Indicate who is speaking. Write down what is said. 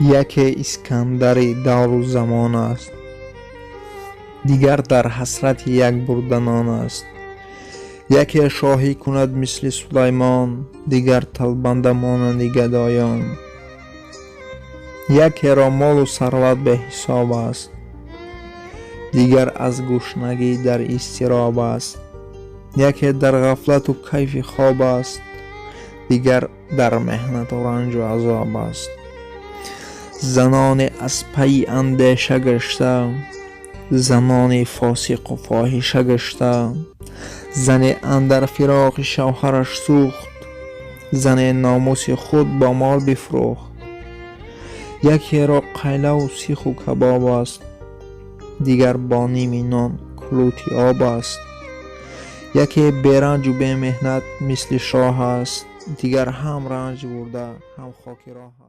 Speaker 1: یکی اسکندر دور و زمان است، دیگر در حسرت یک بردنان است. یکی شاهی کند مثل سلیمان، دیگر طلبنده مانند گدایان. یکی را مال و ثروت به حساب است، دیگر از گشنگی در اضطراب است. یکی در غفلت و کیف خواب است، دیگر در محنت و رنج و عذاب است. زنان از پی اندیشه گشته، زنان فاسق و فاحشه گشته. زن اندر فراق شوهرش سوخت، زن ناموس خود با مال بفروخت. یکی را قیله و سیخ و کباب است، دیگر با نیم نان کلوتی آب است. یکی بیرنج و بی محنت مثل شاه است، دیگر هم رنج برده هم خاک راه است.